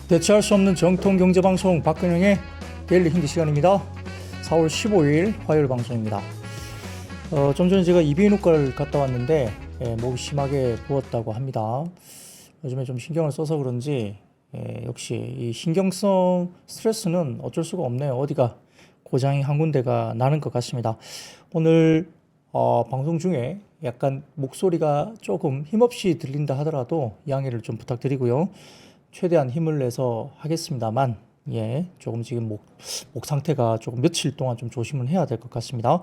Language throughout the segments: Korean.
대체할 수 없는 정통 경제방송 박근영의 데일리 힌디 시간입니다. 4월 15일 화요일 방송입니다. 좀 전에 제가 이비인후과를 갔다 왔는데 목이 심하게 부었다고 합니다. 요즘에 좀 신경을 써서 그런지 역시 이 신경성 스트레스는 어쩔 수가 없네요. 어디가 고장이 한 군데가 나는 것 같습니다. 오늘 방송 중에 약간 목소리가 조금 힘없이 들린다 하더라도 양해를 좀 부탁드리고요. 최대한 힘을 내서 하겠습니다만, 조금 지금 목 상태가 조금 며칠 동안 좀 조심을 해야 될 것 같습니다.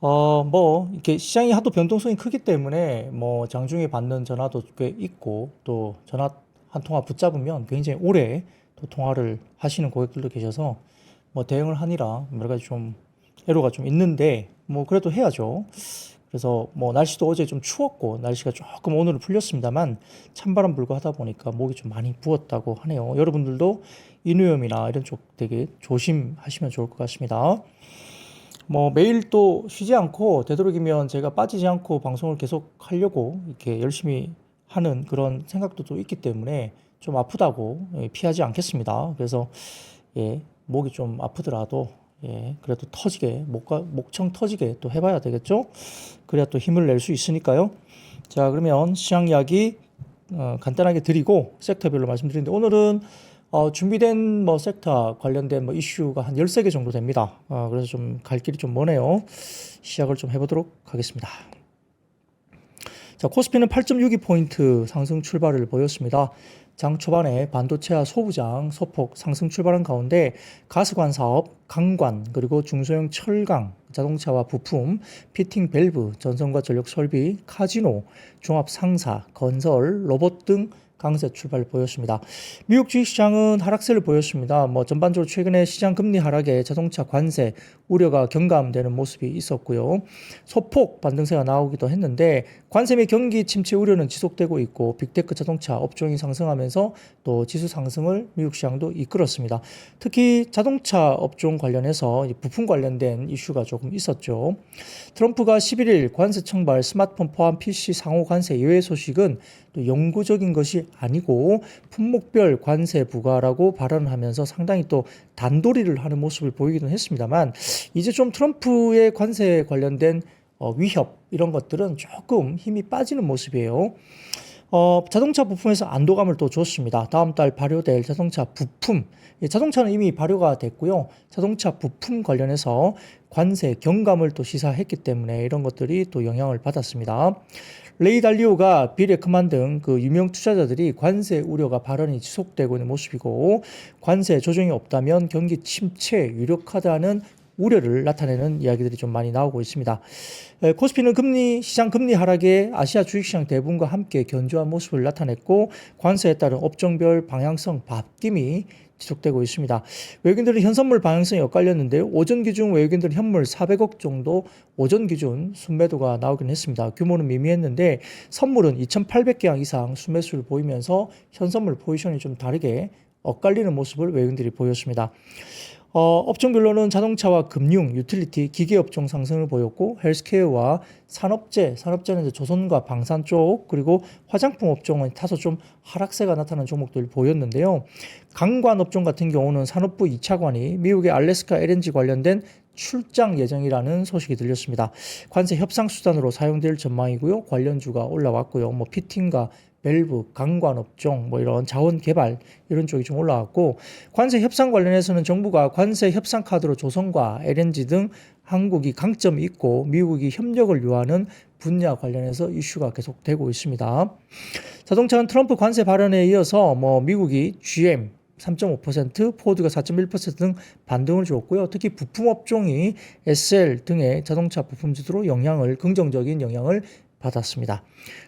이렇게 시장이 하도 변동성이 크기 때문에, 장중에 받는 전화도 꽤 있고, 또 전화 한 통화 붙잡으면 굉장히 오래 또 통화를 하시는 고객들도 계셔서, 대응을 하느라 여러 가지 좀 애로가 좀 있는데, 그래도 해야죠. 그래서 날씨도 어제 좀 추웠고 날씨가 조금 오늘은 풀렸습니다만 찬바람 불고 하다 보니까 목이 좀 많이 부었다고 하네요. 여러분들도 인후염이나 이런 쪽 되게 조심하시면 좋을 것 같습니다. 매일 또 쉬지 않고 되도록이면 제가 빠지지 않고 방송을 계속 하려고 이렇게 열심히 하는 그런 생각도 또 있기 때문에 좀 아프다고 피하지 않겠습니다. 그래서 목이 좀 아프더라도 그래도 터지게, 목청 터지게 또 해봐야 되겠죠? 그래야 또 힘을 낼 수 있으니까요. 자, 그러면 시장 이야기 간단하게 드리고 섹터별로 말씀드리는데 오늘은 준비된 섹터 관련된 이슈가 한 13개 정도 됩니다. 그래서 좀 갈 길이 좀 머네요. 시작을 좀 해보도록 하겠습니다. 자, 코스피는 8.62포인트 상승 출발을 보였습니다. 장 초반에 반도체와 소부장 소폭 상승 출발한 가운데 가스관 사업, 강관, 그리고 중소형 철강, 자동차와 부품, 피팅 밸브, 전선과 전력 설비, 카지노, 종합 상사, 건설, 로봇 등 강세 출발 보였습니다. 미국 주식시장은 하락세를 보였습니다. 전반적으로 최근에 시장 금리 하락에 자동차 관세 우려가 경감되는 모습이 있었고요. 소폭 반등세가 나오기도 했는데 관세 및 경기 침체 우려는 지속되고 있고 빅테크 자동차 업종이 상승하면서 또 지수 상승을 미국 시장도 이끌었습니다. 특히 자동차 업종 관련해서 부품 관련된 이슈가 조금 있었죠. 트럼프가 11일 관세 청발 스마트폰 포함 PC 상호 관세 예외 소식은 또 영구적인 것이 아니고 품목별 관세 부과라고 발언하면서 상당히 또 단도리를 하는 모습을 보이기도 했습니다만 이제 좀 트럼프의 관세 관련된 위협 이런 것들은 조금 힘이 빠지는 모습이에요. 자동차 부품에서 안도감을 또 줬습니다. 다음 달 발효될 자동차 부품, 자동차는 이미 발효가 됐고요. 자동차 부품 관련해서 관세 경감을 또 시사했기 때문에 이런 것들이 또 영향을 받았습니다. 레이 달리오가 빌 에크만 등 그 유명 투자자들이 관세 우려가 발언이 지속되고 있는 모습이고 관세 조정이 없다면 경기 침체 유력하다는 우려를 나타내는 이야기들이 좀 많이 나오고 있습니다. 코스피는 시장 금리 하락에 아시아 주식시장 대부분과 함께 견조한 모습을 나타냈고 관세에 따른 업종별 방향성 바뀜이 지속되고 있습니다. 외국인들은 현선물 방향성이 엇갈렸는데요. 오전 기준 외국인들은 현물 400억 정도 오전 기준 순매도가 나오긴 했습니다. 규모는 미미했는데 선물은 2,800개항 이상 순매수를 보이면서 현선물 포지션이 좀 다르게 엇갈리는 모습을 외국인들이 보였습니다. 업종별로는 자동차와 금융, 유틸리티, 기계업종 상승을 보였고 헬스케어와 산업재는 이제 조선과 방산 쪽 그리고 화장품 업종은 다소 좀 하락세가 나타나는 종목들을 보였는데요. 강관 업종 같은 경우는 산업부 2차관이 미국의 알래스카 LNG 관련된 출장 예정이라는 소식이 들렸습니다. 관세 협상 수단으로 사용될 전망이고요. 관련주가 올라왔고요. 피팅과 밸브, 강관 업종, 이런 자원 개발 이런 쪽이 좀 올라왔고 관세 협상 관련해서는 정부가 관세 협상 카드로 조선과 LNG 등 한국이 강점이 있고 미국이 협력을 요하는 분야 관련해서 이슈가 계속되고 있습니다. 자동차는 트럼프 관세 발언에 이어서 미국이 GM 3.5%, 포드가 4.1% 등 반등을 주었고요. 특히 부품 업종이 SL 등의 자동차 부품주로 긍정적인 영향을 받았습니다.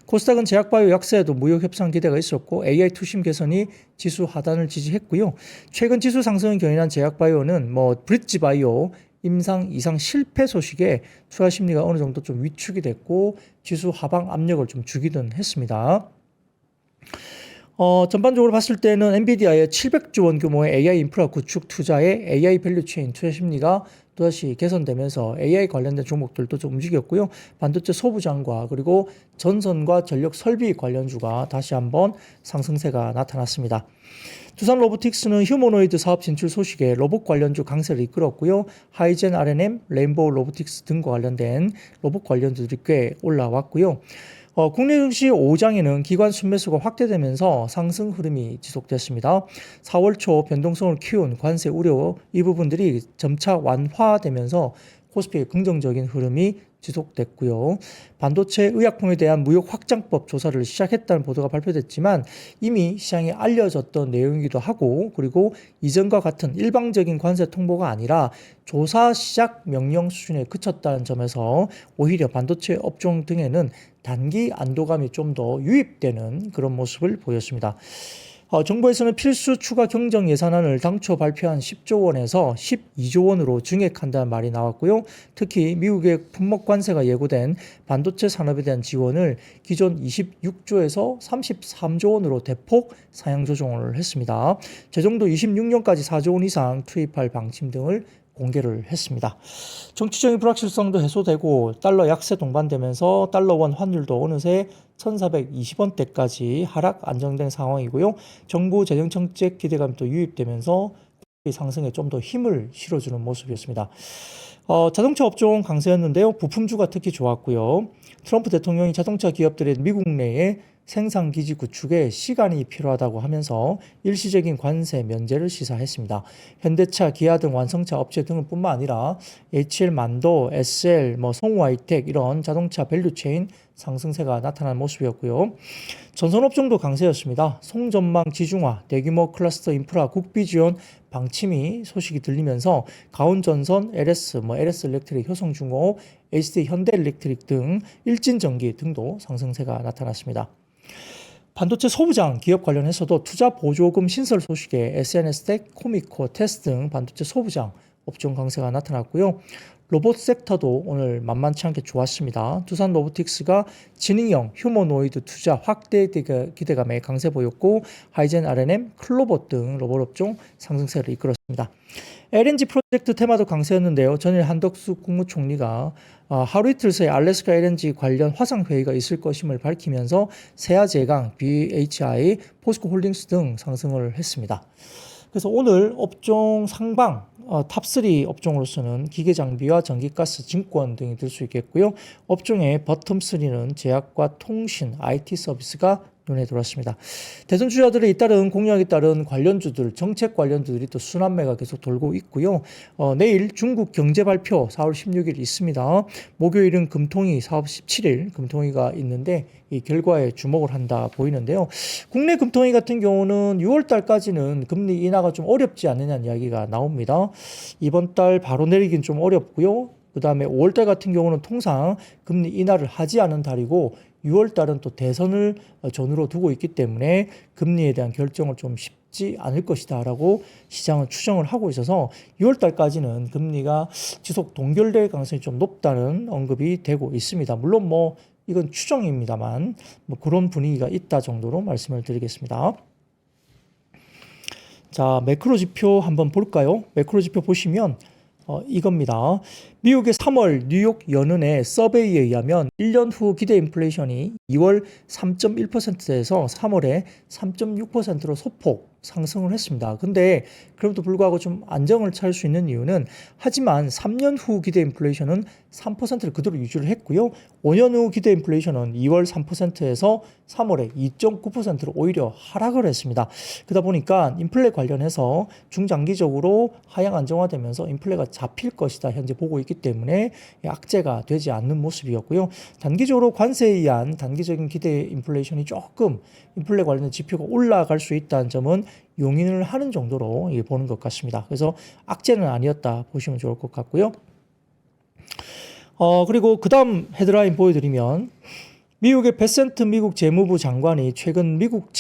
코스닥은 제약바이오 약세에도 무역 협상 기대가 있었고 AI 투심 개선이 지수 하단을 지지했고요. 최근 지수 상승을 견인한 제약바이오는 브릿지바이오 임상 이상 실패 소식에 투자 심리가 어느 정도 좀 위축이 됐고 지수 하방 압력을 좀 주기는 했습니다. 전반적으로 봤을 때는 엔비디아의 700조 원 규모의 AI 인프라 구축 투자에 AI 밸류체인 투자 심리가 또다시 개선되면서 AI 관련된 종목들도 좀 움직였고요. 반도체 소부장과 그리고 전선과 전력 설비 관련주가 다시 한번 상승세가 나타났습니다. 두산 로보틱스는 휴머노이드 사업 진출 소식에 로봇 관련주 강세를 이끌었고요. 하이젠 R&M, 레인보우 로보틱스 등과 관련된 로봇 관련주들이 꽤 올라왔고요. 국내 증시 오후장에는 기관 순매수가 확대되면서 상승 흐름이 지속됐습니다. 4월 초 변동성을 키운 관세 우려 이 부분들이 점차 완화되면서 코스피의 긍정적인 흐름이 지속됐고요. 반도체 의약품에 대한 무역 확장법 조사를 시작했다는 보도가 발표됐지만 이미 시장에 알려졌던 내용이기도 하고, 그리고 이전과 같은 일방적인 관세 통보가 아니라 조사 시작 명령 수준에 그쳤다는 점에서 오히려 반도체 업종 등에는 단기 안도감이 좀 더 유입되는 그런 모습을 보였습니다. 정부에서는 필수 추가 경정 예산안을 당초 발표한 10조 원에서 12조 원으로 증액한다는 말이 나왔고요. 특히 미국의 품목 관세가 예고된 반도체 산업에 대한 지원을 기존 26조에서 33조 원으로 대폭 상향 조정을 했습니다. 재정도 26년까지 4조 원 이상 투입할 방침 등을 공개를 했습니다. 정치적인 불확실성도 해소되고 달러 약세 동반되면서 달러 원 환율도 어느새 1,420원대까지 하락 안정된 상황이고요. 정부 재정 정책 기대감이 또 유입되면서 상승에 좀 더 힘을 실어주는 모습이었습니다. 자동차 업종 강세였는데요. 부품주가 특히 좋았고요. 트럼프 대통령이 자동차 기업들의 미국 내에 생산기지 구축에 시간이 필요하다고 하면서 일시적인 관세 면제를 시사했습니다. 현대차, 기아 등 완성차 업체 등을 뿐만 아니라 HL만도, SL, 성우하이텍 이런 자동차 밸류체인 상승세가 나타난 모습이었고요. 전선업종도 강세였습니다. 송전망 지중화, 대규모 클러스터 인프라 국비 지원 방침이 소식이 들리면서 가온전선, LS, LS 일렉트릭, 효성중공업, HD 현대일렉트릭 등 일진전기 등도 상승세가 나타났습니다. 반도체 소부장 기업 관련해서도 투자 보조금 신설 소식에 SNS텍, 코미코, 테스 등 반도체 소부장 업종 강세가 나타났고요. 로봇 섹터도 오늘 만만치 않게 좋았습니다. 두산 로보틱스가 지능형 휴머노이드 투자 확대 기대감에 강세 보였고, 하이젠 R&M, 클로봇 등 로봇 업종 상승세를 이끌었습니다. LNG 프로젝트 테마도 강세였는데요. 전일 한덕수 국무총리가 하루 이틀 사이 알래스카 LNG 관련 화상회의가 있을 것임을 밝히면서 세아제강, BHI, 포스코홀딩스 등 상승을 했습니다. 그래서 오늘 업종 상방 탑3 업종으로서는 기계장비와 전기가스, 증권 등이 들 수 있겠고요. 업종의 버텀3는 제약과 통신, IT 서비스가 눈에 들어왔습니다. 대선 주자들의 잇따른 공약에 따른 관련주들, 정책 관련주들이 또 순환매가 계속 돌고 있고요. 내일 중국 경제 발표 4월 16일 있습니다. 목요일은 금통위 4월 17일 금통위가 있는데 이 결과에 주목을 한다 보이는데요. 국내 금통위 같은 경우는 6월 달까지는 금리 인하가 좀 어렵지 않느냐는 이야기가 나옵니다. 이번 달 바로 내리긴 좀 어렵고요. 그 다음에 5월 달 같은 경우는 통상 금리 인하를 하지 않은 달이고 6월 달은 또 대선을 전후로 두고 있기 때문에 금리에 대한 결정을 좀 쉽지 않을 것이다 라고 시장은 추정을 하고 있어서 6월 달까지는 금리가 지속 동결될 가능성이 좀 높다는 언급이 되고 있습니다. 물론 이건 추정입니다만 그런 분위기가 있다 정도로 말씀을 드리겠습니다. 자, 매크로 지표 한번 볼까요? 매크로 지표 보시면 이겁니다. 미국의 3월 뉴욕 연은의 서베이에 의하면 1년 후 기대 인플레이션이 2월 3.1%에서 3월에 3.6%로 소폭 상승을 했습니다. 근데 그럼에도 불구하고 좀 안정을 찾을 수 있는 이유는 하지만 3년 후 기대 인플레이션은 3%를 그대로 유지를 했고요. 5년 후 기대 인플레이션은 2월 3%에서 3월에 2.9%로 오히려 하락을 했습니다. 그러다 보니까 인플레 관련해서 중장기적으로 하향 안정화되면서 인플레가 잡힐 것이다 현재 보고 있기 때문에 악재가 되지 않는 모습이었고요. 단기적으로 관세에 의한 단기적인 기대 인플레이션이 조금 인플레 관련된 지표가 올라갈 수 있다는 점은 용인을 하는 정도로 보는 것 같습니다. 그래서 악재는 아니었다 보시면 좋을 것 같고요. 그리고 그 다음 헤드라인 보여드리면 미국의 베센트 미국 재무부 장관이 최근 미국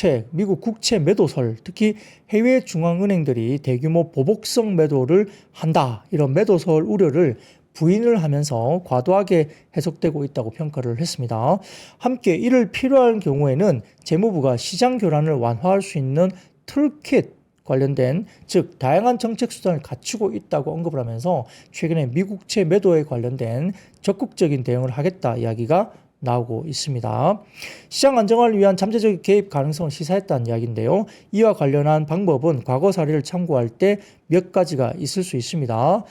국채 매도설, 특히 해외 중앙은행들이 대규모 보복성 매도를 한다, 이런 매도설 우려를 부인을 하면서 과도하게 해석되고 있다고 평가를 했습니다. 함께 이를 필요한 경우에는 재무부가 시장 교란을 완화할 수 있는 툴킷 관련된, 즉 다양한 정책 수단을 갖추고 있다고 언급을 하면서 최근에 미국채 매도에 관련된 적극적인 대응을 하겠다 이야기가 나오고 있습니다. 시장 안정화를 위한 잠재적 개입 가능성을 시사했다는 이야기인데요. 이와 관련한 방법은 과거 사례를 참고할 때 몇 가지가 있을 수 있습니다.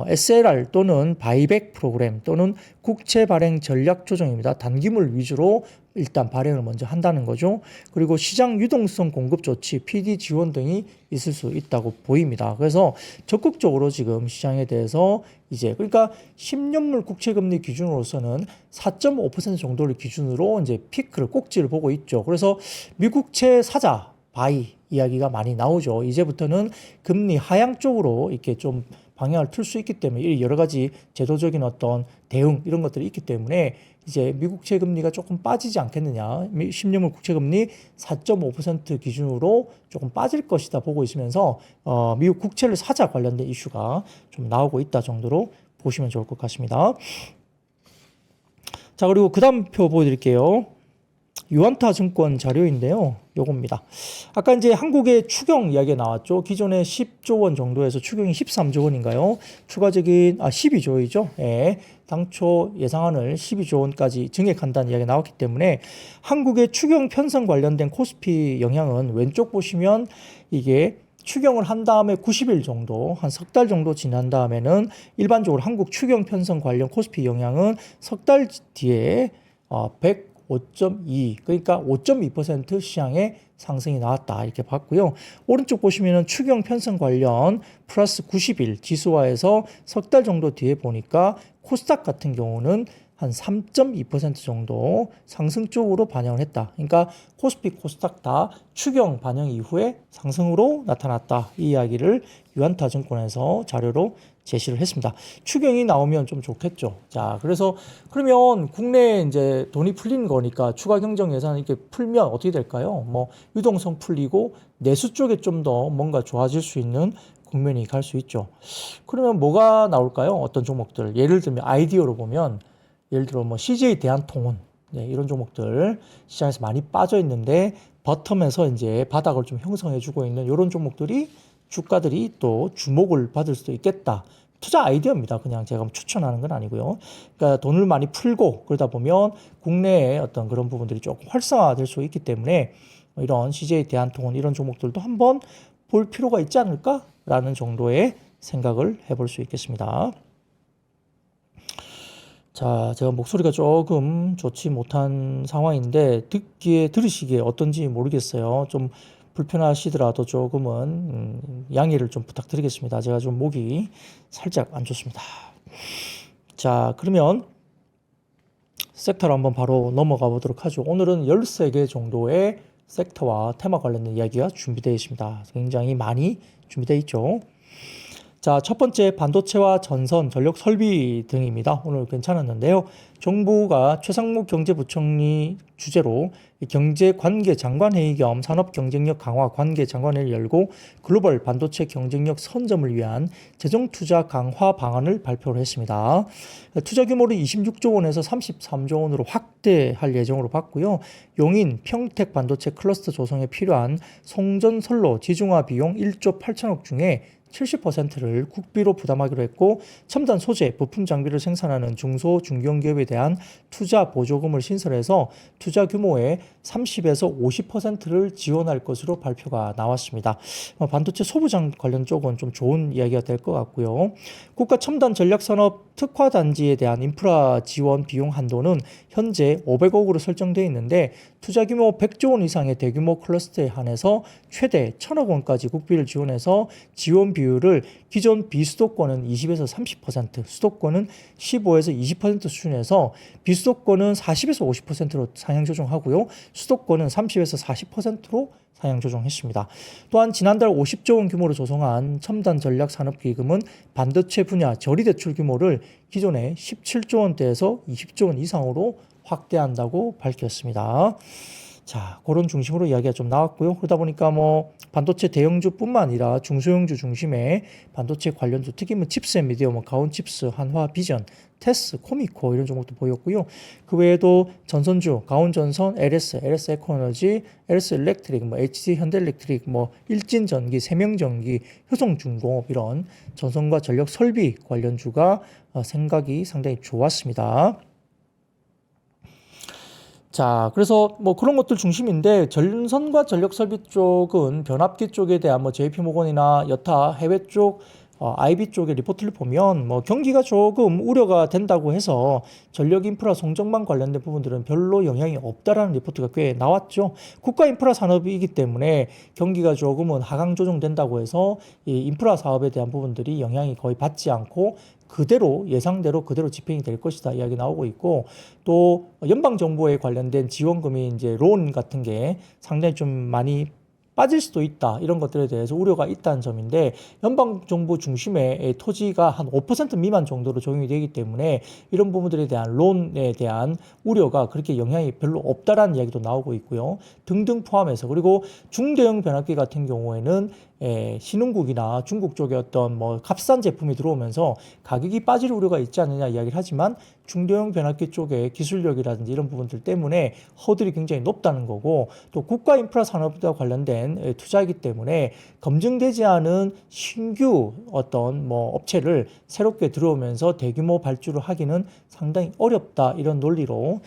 SLR 또는 바이백 프로그램 또는 국채 발행 전략 조정입니다. 단기물 위주로 일단 발행을 먼저 한다는 거죠. 그리고 시장 유동성 공급 조치, PD 지원 등이 있을 수 있다고 보입니다. 그래서 적극적으로 지금 시장에 대해서 이제 그러니까 10년물 국채금리 기준으로서는 4.5% 정도를 기준으로 이제 피크를 꼭지를 보고 있죠. 그래서 미국채 사자 바이 이야기가 많이 나오죠. 이제부터는 금리 하향 쪽으로 이렇게 좀 방향을 틀 수 있기 때문에 여러 가지 제도적인 어떤 대응 이런 것들이 있기 때문에 이제 미국채 금리가 조금 빠지지 않겠느냐. 10년물 국채 금리 4.5% 기준으로 조금 빠질 것이다 보고 있으면서 미국 국채를 사자 관련된 이슈가 좀 나오고 있다 정도로 보시면 좋을 것 같습니다. 자, 그리고 그 다음 표 보여드릴게요. 유안타 증권 자료인데요. 요겁니다. 아까 이제 한국의 추경 이야기가 나왔죠. 기존에 10조 원 정도에서 추경이 13조 원인가요? 추가적인 12조이죠. 예. 당초 예상안을 12조 원까지 증액한다는 이야기가 나왔기 때문에 한국의 추경 편성 관련된 코스피 영향은 왼쪽 보시면 이게 추경을 한 다음에 90일 정도, 한 석 달 정도 지난 다음에는 일반적으로 한국 추경 편성 관련 코스피 영향은 석 달 뒤에 5.2 그러니까 5.2% 시장의 상승이 나왔다 이렇게 봤고요. 오른쪽 보시면은 추경 편성 관련 플러스 90일 지수화에서 석 달 정도 뒤에 보니까 코스닥 같은 경우는 한 3.2% 정도 상승 쪽으로 반영을 했다. 그러니까 코스피 코스닥 다 추경 반영 이후에 상승으로 나타났다. 이 이야기를 유안타 증권에서 자료로 제시를 했습니다. 추경이 나오면 좀 좋겠죠. 자, 그래서 그러면 국내에 이제 돈이 풀리는 거니까 추가 경정 예산을 이렇게 풀면 어떻게 될까요? 뭐 유동성 풀리고 내수 쪽에 좀 더 뭔가 좋아질 수 있는 국면이 갈 수 있죠. 그러면 뭐가 나올까요? 어떤 종목들? 예를 들면 아이디어로 보면 예를 들어 뭐 CJ 대한통운 네, 이런 종목들 시장에서 많이 빠져 있는데 버텀에서 이제 바닥을 좀 형성해 주고 있는 이런 종목들이 주가들이 또 주목을 받을 수도 있겠다. 투자 아이디어입니다. 그냥 제가 추천하는 건 아니고요. 그러니까 돈을 많이 풀고 그러다 보면 국내에 어떤 그런 부분들이 조금 활성화될 수 있기 때문에 이런 CJ 대한통운 이런 종목들도 한번 볼 필요가 있지 않을까라는 정도의 생각을 해볼 수 있겠습니다. 자, 제가 목소리가 조금 좋지 못한 상황인데 들으시기에 어떤지 모르겠어요. 좀 불편하시더라도 조금은 양해를 좀 부탁드리겠습니다. 제가 좀 목이 살짝 안 좋습니다. 자, 그러면 섹터로 한번 바로 넘어가 보도록 하죠. 오늘은 13개 정도의 섹터와 테마 관련된 이야기가 준비되어 있습니다. 굉장히 많이 준비되어 있죠. 자, 첫 번째 반도체와 전선, 전력 설비 등입니다. 오늘 괜찮았는데요. 정부가 최상무 경제부총리 주재로 경제관계장관회의 겸 산업경쟁력 강화 관계장관회의를 열고 글로벌 반도체 경쟁력 선점을 위한 재정투자 강화 방안을 발표를 했습니다. 투자 규모를 26조 원에서 33조 원으로 확대할 예정으로 봤고요. 용인, 평택 반도체 클러스터 조성에 필요한 송전선로 지중화 비용 1조 8천억 중에 70%를 국비로 부담하기로 했고 첨단 소재, 부품 장비를 생산하는 중소, 중견기업에 대한 투자 보조금을 신설해서 투자 규모의 30에서 50%를 지원할 것으로 발표가 나왔습니다. 반도체 소부장 관련 쪽은 좀 좋은 이야기가 될 것 같고요. 국가 첨단 전략산업 특화단지에 대한 인프라 지원 비용 한도는 현재 500억으로 설정되어 있는데 투자 규모 100조 원 이상의 대규모 클러스터에 한해서 최대 1,000억 원까지 국비를 지원해서 지원 비율을 기존 비수도권은 20에서 30%, 수도권은 15에서 20% 수준에서 비수도권은 40에서 50%로 상향 조정하고요. 수도권은 30에서 40%로 상향 조정했습니다. 또한 지난달 50조 원 규모로 조성한 첨단 전략 산업기금은 반도체 분야 저리 대출 규모를 기존의 17조 원대에서 20조 원 이상으로 확대한다고 밝혔습니다. 자, 그런 중심으로 이야기가 좀 나왔고요. 그러다 보니까 뭐 반도체 대형주뿐만 아니라 중소형주 중심의 반도체 관련주, 특히 뭐 칩스 앤 미디어, 뭐 가온칩스, 한화비전, 테스, 코미코 이런 종목도 보였고요. 그 외에도 전선주, 가온전선, LS, LS 에코에너지, LS 일렉트릭, 뭐 HC 현대일렉트릭, 뭐 일진전기, 세명전기, 효성중공업 이런 전선과 전력 설비 관련주가 생각이 상당히 좋았습니다. 자, 그래서 뭐 그런 것들 중심인데 전선과 전력 설비 쪽은 변압기 쪽에 대한 뭐 JP모건이나 여타 해외 쪽 IB 쪽의 리포트를 보면 뭐 경기가 조금 우려가 된다고 해서 전력 인프라 송전망 관련된 부분들은 별로 영향이 없다라는 리포트가 꽤 나왔죠. 국가 인프라 산업이기 때문에 경기가 조금은 하강 조정된다고 해서 이 인프라 사업에 대한 부분들이 영향이 거의 받지 않고 그대로 예상대로 그대로 집행이 될 것이다 이야기 나오고 있고 또 연방 정부에 관련된 지원금이 이제 론 같은 게 상당히 좀 많이 빠질 수도 있다 이런 것들에 대해서 우려가 있다는 점인데 연방 정부 중심의 토지가 한 5% 미만 정도로 적용이 되기 때문에 이런 부분들에 대한 론에 대한 우려가 그렇게 영향이 별로 없다라는 이야기도 나오고 있고요 등등 포함해서 그리고 중대형 변압기 같은 경우에는 신흥국이나 중국 쪽에 어떤 뭐 값싼 제품이 들어오면서 가격이 빠질 우려가 있지 않느냐 이야기를 하지만 중대형 변압기 쪽의 기술력이라든지 이런 부분들 때문에 허들이 굉장히 높다는 거고 또 국가 인프라 산업과 관련된 투자이기 때문에 검증되지 않은 신규 어떤 뭐 업체를 새롭게 들어오면서 대규모 발주를 하기는 상당히 어렵다 이런 논리로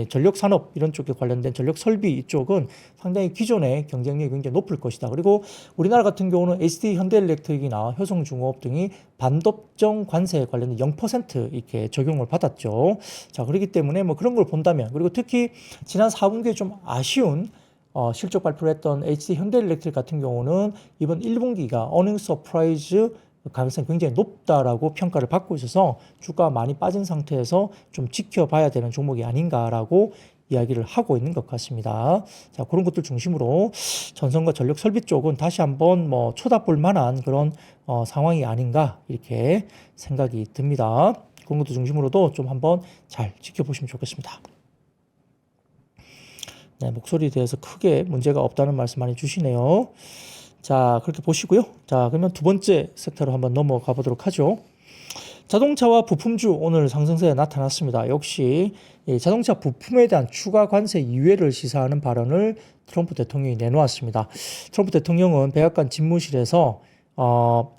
전력 산업 이런 쪽에 관련된 전력 설비 이쪽은 상당히 기존의 경쟁력이 굉장히 높을 것이다. 그리고 우리나라 같은 경우는 HD 현대일렉트릭이나 효성중공업 등이 반도점 관세에 관련된 0% 이렇게 적용을 받았죠. 자, 그렇기 때문에 뭐 그런 걸 본다면 그리고 특히 지난 4분기에 좀 아쉬운 실적 발표를 했던 HD 현대일렉트릭 같은 경우는 이번 1분기가 어닝 서프라이즈 가능성이 굉장히 높다라고 평가를 받고 있어서 주가가 많이 빠진 상태에서 좀 지켜봐야 되는 종목이 아닌가라고 이야기를 하고 있는 것 같습니다. 자, 그런 것들 중심으로 전선과 전력 설비 쪽은 다시 한번 뭐 쳐다볼 만한 그런 상황이 아닌가 이렇게 생각이 듭니다. 그런 것들 중심으로도 좀 한번 잘 지켜보시면 좋겠습니다. 네, 목소리에 대해서 크게 문제가 없다는 말씀 많이 주시네요. 자, 그렇게 보시고요. 자, 그러면 두 번째 섹터로 한번 넘어가 보도록 하죠. 자동차와 부품주 오늘 상승세에 나타났습니다. 역시 자동차 부품에 대한 추가 관세 이외를 시사하는 발언을 트럼프 대통령이 내놓았습니다. 트럼프 대통령은 백악관 집무실에서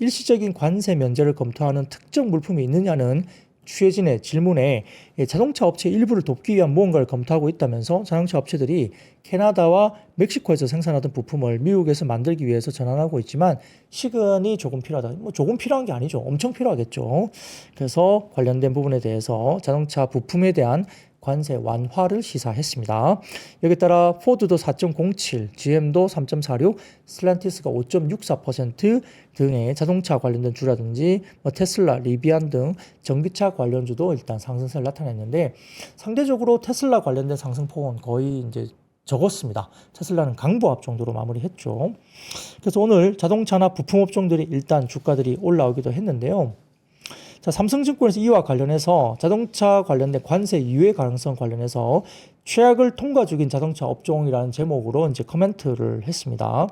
일시적인 관세 면제를 검토하는 특정 물품이 있느냐는 취재진의 질문에 자동차 업체 일부를 돕기 위한 무언가를 검토하고 있다면서 자동차 업체들이 캐나다와 멕시코에서 생산하던 부품을 미국에서 만들기 위해서 전환하고 있지만 시간이 조금 필요하다. 뭐 조금 필요한 게 아니죠. 엄청 필요하겠죠. 그래서 관련된 부분에 대해서 자동차 부품에 대한 관세 완화를 시사했습니다. 여기에 따라 포드도 4.07, GM도 3.46, 스텔란티스가 5.64% 등의 자동차 관련된 주라든지 테슬라, 리비안 등 전기차 관련주도 일단 상승세를 나타냈는데 상대적으로 테슬라 관련된 상승폭은 거의 이제 적었습니다. 테슬라는 강보합 정도로 마무리했죠. 그래서 오늘 자동차나 부품 업종들이 일단 주가들이 올라오기도 했는데요. 자, 삼성증권에서 이와 관련해서 자동차 관련된 관세 유예 가능성 관련해서 최악을 통과 중인 자동차 업종이라는 제목으로 이제 코멘트를 했습니다.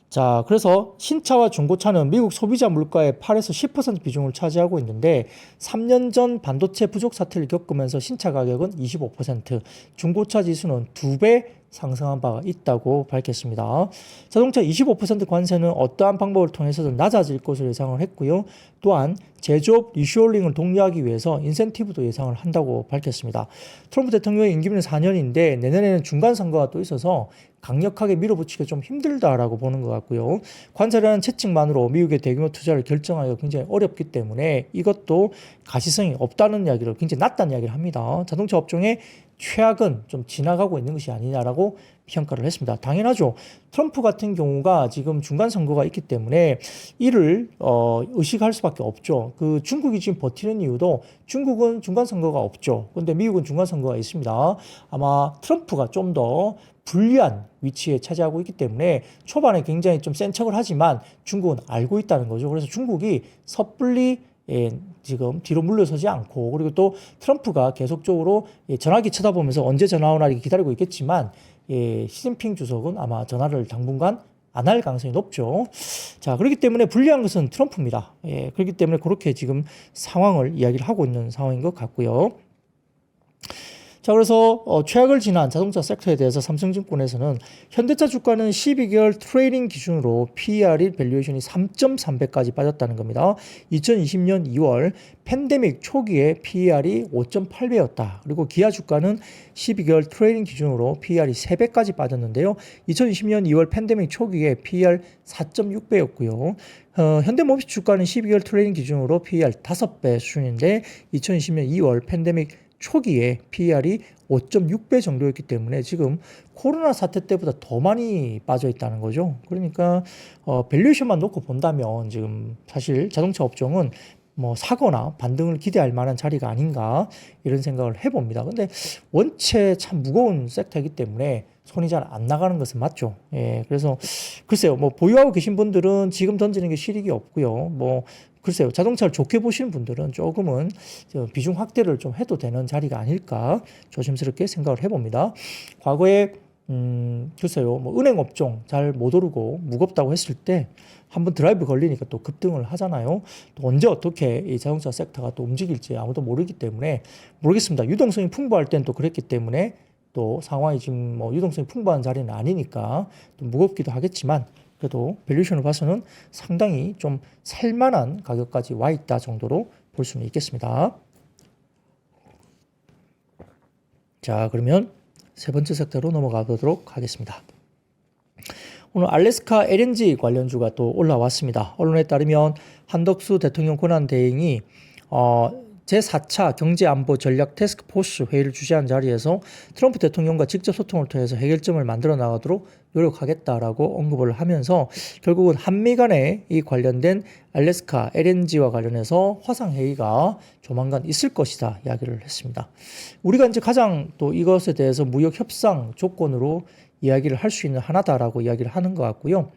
자, 그래서 신차와 중고차는 미국 소비자 물가의 8에서 10% 비중을 차지하고 있는데 3년 전 반도체 부족 사태를 겪으면서 신차 가격은 25%, 중고차 지수는 2배 상승한 바가 있다고 밝혔습니다. 자동차 25% 관세는 어떠한 방법을 통해서든 낮아질 것으로 예상을 했고요. 또한 제조업 리쇼어링을 독려하기 위해서 인센티브도 예상을 한다고 밝혔습니다. 트럼프 대통령의 임기는 4년인데 내년에는 중간선거가 또 있어서 강력하게 밀어붙이기가 좀 힘들다라고 보는 것 같고요. 관세라는 채찍만으로 미국의 대규모 투자를 결정하기가 굉장히 어렵기 때문에 이것도 가시성이 없다는 이야기를 굉장히 낮다는 이야기를 합니다. 자동차 업종의 최악은 좀 지나가고 있는 것이 아니냐라고 평가를 했습니다. 당연하죠. 트럼프 같은 경우가 지금 중간 선거가 있기 때문에 이를 의식할 수밖에 없죠. 그 중국이 지금 버티는 이유도 중국은 중간 선거가 없죠. 그런데 미국은 중간 선거가 있습니다. 아마 트럼프가 좀 더 불리한 위치에 차지하고 있기 때문에 초반에 굉장히 좀 센 척을 하지만 중국은 알고 있다는 거죠. 그래서 중국이 섣불리 지금 뒤로 물러서지 않고 그리고 또 트럼프가 계속적으로 전화기 쳐다보면서 언제 전화 오나 기다리고 있겠지만 시진핑 주석은 아마 전화를 당분간 안 할 가능성이 높죠. 자, 그렇기 때문에 불리한 것은 트럼프입니다. 그렇기 때문에 그렇게 지금 상황을 이야기를 하고 있는 상황인 것 같고요. 자, 그래서 최악을 지난 자동차 섹터에 대해서 삼성증권에서는 현대차 주가는 12개월 트레이딩 기준으로 PER이 밸류에이션이 3.3배까지 빠졌다는 겁니다. 2020년 2월 팬데믹 초기에 PER이 5.8배였다. 그리고 기아 주가는 12개월 트레이딩 기준으로 PER이 3배까지 빠졌는데요. 2020년 2월 팬데믹 초기에 PER 4.6배였고요. 현대모비스 주가는 12개월 트레이딩 기준으로 PER 5배 수준인데 2020년 2월 팬데믹 초기에 PER이 5.6배 정도였기 때문에 지금 코로나 사태 때보다 더 많이 빠져 있다는 거죠. 그러니까 밸류에이션만 놓고 본다면 지금 사실 자동차 업종은 뭐 사거나 반등을 기대할 만한 자리가 아닌가 이런 생각을 해봅니다. 근데 원체 참 무거운 섹터이기 때문에 손이 잘 안 나가는 것은 맞죠. 예, 그래서 글쎄요, 뭐 보유하고 계신 분들은 지금 던지는 게 실익이 없고요. 뭐 글쎄요, 자동차를 좋게 보시는 분들은 조금은 비중 확대를 좀 해도 되는 자리가 아닐까 조심스럽게 생각을 해봅니다. 과거에 글쎄요, 뭐 은행 업종 잘 못 오르고 무겁다고 했을 때 한번 드라이브 걸리니까 또 급등을 하잖아요. 또 언제 어떻게 이 자동차 섹터가 또 움직일지 아무도 모르기 때문에 모르겠습니다. 유동성이 풍부할 땐 또 그랬기 때문에 또 상황이 지금 뭐 유동성이 풍부한 자리는 아니니까 또 무겁기도 하겠지만 그래도 밸류에이션을 봐서는 상당히 좀 살만한 가격까지 와 있다 정도로 볼 수는 있겠습니다. 자, 그러면 세 번째 섹터로 넘어가 보도록 하겠습니다. 오늘 알래스카 LNG 관련주가 또 올라왔습니다. 언론에 따르면 한덕수 대통령 권한대행이 제4차 경제안보 전략 태스크포스 회의를 주재한 자리에서 트럼프 대통령과 직접 소통을 통해서 해결점을 만들어 나가도록 노력하겠다라고 언급을 하면서 결국은 한미 간에 이 관련된 알래스카 LNG와 관련해서 화상회의가 조만간 있을 것이다 이야기를 했습니다. 우리가 이제 가장 또 이것에 대해서 무역 협상 조건으로 이야기를 할 수 있는 하나다라고 이야기를 하는 것 같고요.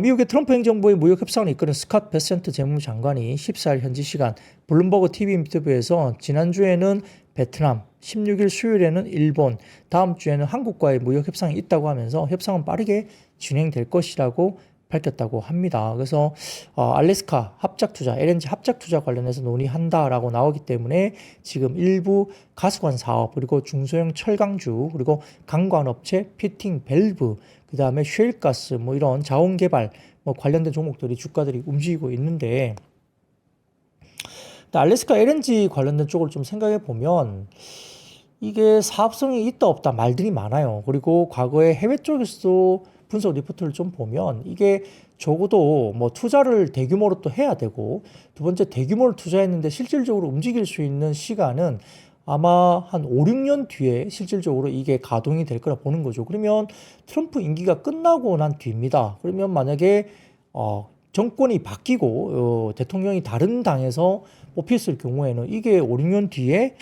미국의 트럼프 행정부의 무역 협상을 이끄는 스캇 베센트 재무장관이 14일 현지 시간 블룸버그 TV 인터뷰에서 지난주에는 베트남, 16일 수요일에는 일본, 다음 주에는 한국과의 무역 협상이 있다고 하면서 협상은 빠르게 진행될 것이라고 밝혔다고 합니다. 그래서 알래스카 합작투자, LNG 합작투자 관련해서 논의한다라고 나오기 때문에 지금 일부 가스관 사업, 그리고 중소형 철강주, 그리고 강관업체, 피팅 밸브, 그 다음에 셰일가스, 뭐 이런 자원개발 뭐 관련된 종목들이 주가들이 움직이고 있는데 알래스카 LNG 관련된 쪽을 좀 생각해 보면 이게 사업성이 있다 없다 말들이 많아요. 그리고 과거에 해외 쪽에서도 분석 리포트를 좀 보면 이게 적어도 뭐 투자를 대규모로 또 해야 되고 두 번째 대규모를 투자했는데 실질적으로 움직일 수 있는 시간은 아마 한 5, 6년 뒤에 실질적으로 이게 가동이 될 거라 보는 거죠. 그러면 트럼프 임기가 끝나고 난 뒤입니다. 그러면 만약에 정권이 바뀌고 대통령이 다른 당에서 뽑혔을 경우에는 이게 5, 6년 뒤에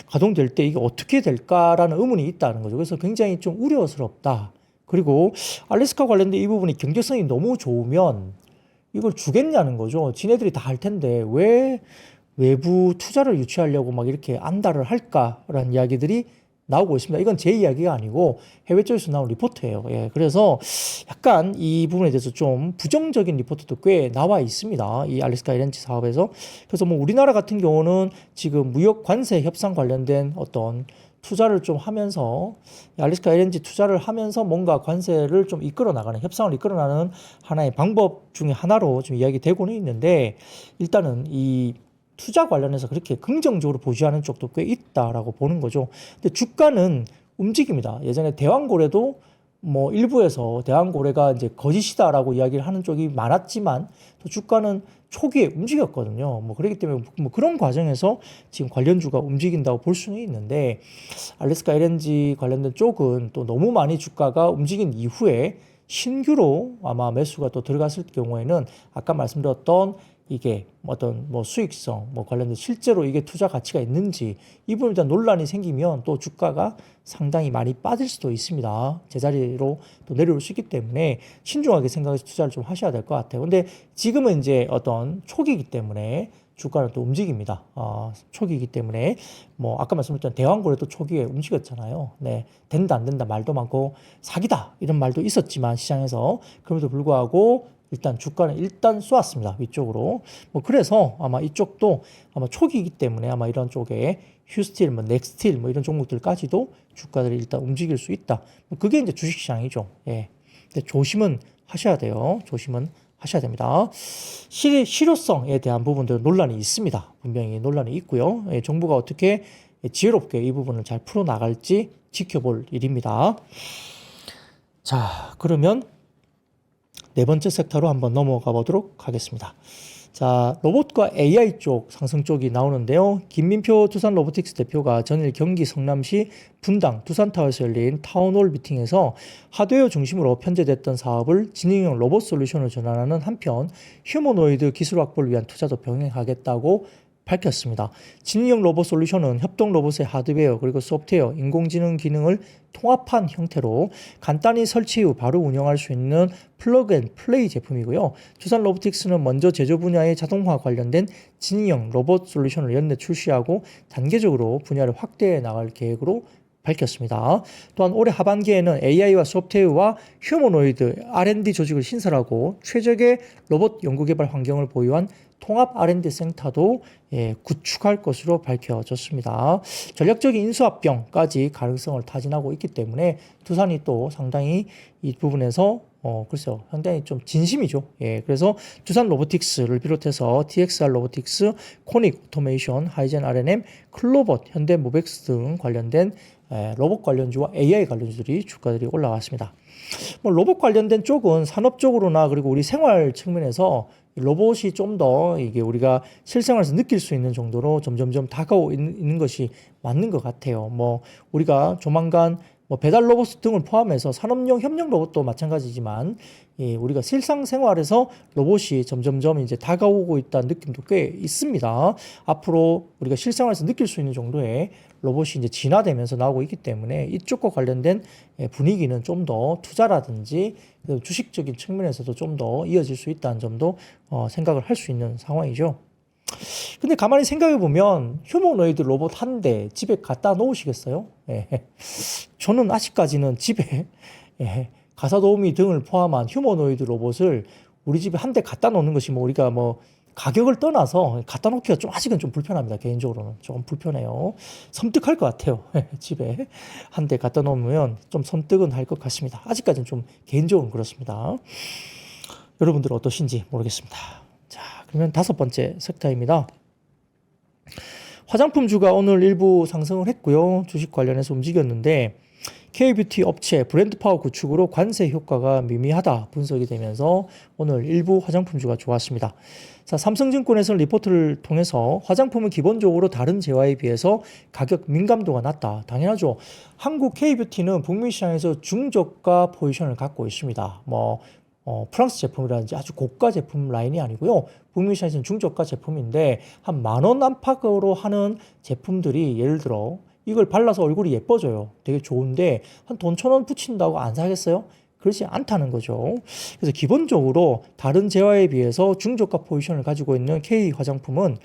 가동될 때 이게 어떻게 될까라는 의문이 있다는 거죠. 그래서 굉장히 좀 우려스럽다. 그리고 알래스카 관련된 이 부분이 경제성이 너무 좋으면 이걸 주겠냐는 거죠. 지네들이 다 할 텐데 왜 외부 투자를 유치하려고 막 이렇게 안달을 할까라는 이야기들이 나오고 있습니다. 이건 제 이야기가 아니고 해외 쪽에서 나온 리포트예요. 예, 그래서 약간 이 부분에 대해서 좀 부정적인 리포트도 꽤 나와 있습니다. 이 알래스카 LNG 사업에서. 그래서 뭐 우리나라 같은 경우는 지금 무역 관세 협상 관련된 어떤 투자를 좀 하면서 알래스카 LNG 투자를 하면서 뭔가 관세를 좀 이끌어 나가는 협상을 이끌어 나가는 하나의 방법 중에 하나로 좀 이야기되고는 있는데 일단은 이 투자 관련해서 그렇게 긍정적으로 보시하는 쪽도 꽤 있다라고 보는 거죠. 근데 주가는 움직입니다. 예전에 대왕고래도 뭐 일부에서 대왕고래가 이제 거짓이다라고 이야기를 하는 쪽이 많았지만 또 주가는 초기에 움직였거든요. 뭐 그렇기 때문에 뭐 그런 과정에서 지금 관련주가 움직인다고 볼 수는 있는데 알래스카 LNG 관련된 쪽은 또 너무 많이 주가가 움직인 이후에 신규로 아마 매수가 또 들어갔을 경우에는 아까 말씀드렸던 이게 어떤 뭐 수익성 뭐 관련된 실제로 이게 투자 가치가 있는지 이 부분에 대한 논란이 생기면 또 주가가 상당히 많이 빠질 수도 있습니다. 제자리로 또 내려올 수 있기 때문에 신중하게 생각해서 투자를 좀 하셔야 될 것 같아요. 근데 지금은 이제 어떤 초기이기 때문에 주가는 또 움직입니다. 초기이기 때문에 뭐 아까 말씀드렸던 대왕고래도 초기에 움직였잖아요. 네, 된다 안 된다 말도 많고 사기다 이런 말도 있었지만 시장에서 그럼에도 불구하고 일단 주가는 일단 쏘았습니다. 위쪽으로. 뭐 그래서 아마 이쪽도 아마 초기이기 때문에 아마 이런 쪽에 휴스틸, 뭐 넥스틸 뭐 이런 종목들까지도 주가들이 일단 움직일 수 있다. 뭐 그게 이제 주식시장이죠. 예. 근데 조심은 하셔야 돼요. 조심은 하셔야 됩니다. 실효성에 대한 부분들은 논란이 있습니다. 분명히 논란이 있고요. 예, 정부가 어떻게 지혜롭게 이 부분을 잘 풀어나갈지 지켜볼 일입니다. 자, 그러면 네 번째 섹터로 한번 넘어가 보도록 하겠습니다. 자, 로봇과 AI 쪽 상승 쪽이 나오는데요. 김민표 두산 로보틱스 대표가 전일 경기 성남시 분당 두산타워에서 열린 타운홀 미팅에서 하드웨어 중심으로 편제됐던 사업을 지능형 로봇 솔루션을 전환하는 한편 휴머노이드 기술 확보를 위한 투자도 병행하겠다고 밝혔습니다. 지능형 로봇 솔루션은 협동 로봇의 하드웨어 그리고 소프트웨어, 인공지능 기능을 통합한 형태로 간단히 설치 후 바로 운영할 수 있는 플러그 앤 플레이 제품이고요. 두산 로보틱스는 먼저 제조 분야의 자동화 관련된 지능형 로봇 솔루션을 연내 출시하고 단계적으로 분야를 확대해 나갈 계획으로 밝혔습니다. 또한 올해 하반기에는 AI와 소프트웨어와 휴머노이드 R&D 조직을 신설하고 최적의 로봇 연구개발 환경을 보유한 통합 R&D 센터도 구축할 것으로 밝혀졌습니다. 전략적인 인수합병까지 가능성을 타진하고 있기 때문에 두산이 또 상당히 이 부분에서 글쎄요, 상당히 좀 진심이죠. 예, 그래서 두산 로보틱스를 비롯해서 TXR 로보틱스, 코닉 오토메이션, 하이젠 R&M, 클로봇, 현대 모백스 등 관련된 로봇 관련주와 AI 관련주들이 주가들이 올라왔습니다. 뭐 로봇 관련된 쪽은 산업적으로나 그리고 우리 생활 측면에서 로봇이 좀 더 이게 우리가 실생활에서 느낄 수 있는 정도로 점점점 다가오고 있는 것이 맞는 것 같아요. 뭐 우리가 조만간 뭐 배달 로봇 등을 포함해서 산업용 협력 로봇도 마찬가지지만 우리가 실상생활에서 로봇이 점점점 이제 다가오고 있다는 느낌도 꽤 있습니다. 앞으로 우리가 실생활에서 느낄 수 있는 정도의 로봇이 이제 진화되면서 나오고 있기 때문에 이쪽과 관련된 분위기는 좀 더 투자라든지 주식적인 측면에서도 좀 더 이어질 수 있다는 점도 생각을 할 수 있는 상황이죠. 근데 가만히 생각해 보면 휴머노이드 로봇 한 대 집에 갖다 놓으시겠어요? 예. 저는 아직까지는 집에 가사도우미 등을 포함한 휴머노이드 로봇을 우리 집에 한 대 갖다 놓는 것이 뭐 우리가 뭐 가격을 떠나서 갖다 놓기가 좀 아직은 좀 불편합니다. 개인적으로는 조금 불편해요. 섬뜩할 것 같아요. 집에 한 대 갖다 놓으면 좀 섬뜩은 할 것 같습니다. 아직까지는 좀 개인적으로 그렇습니다. 여러분들 어떠신지 모르겠습니다. 자, 그러면 다섯 번째 섹터입니다. 화장품주가 오늘 일부 상승을 했고요. 주식 관련해서 움직였는데 K뷰티 업체 브랜드 파워 구축으로 관세 효과가 미미하다 분석이 되면서 오늘 일부 화장품주가 좋았습니다. 자, 삼성증권에서는 리포트를 통해서 화장품은 기본적으로 다른 재화에 비해서 가격 민감도가 낮다. 당연하죠. 한국 K뷰티는 북미 시장에서 중저가 포지션을 갖고 있습니다. 프랑스 제품이라든지 아주 고가 제품 라인이 아니고요. 북미 시장에서는 중저가 제품인데 한 10,000원 안팎으로 하는 제품들이 예를 들어 이걸 발라서 얼굴이 예뻐져요. 되게 좋은데 한 돈 1,000원 붙인다고 안 사겠어요? 그렇지 않다는 거죠. 그래서 기본적으로 다른 재화에 비해서 중저가 포지션을 가지고 있는 K 화장품은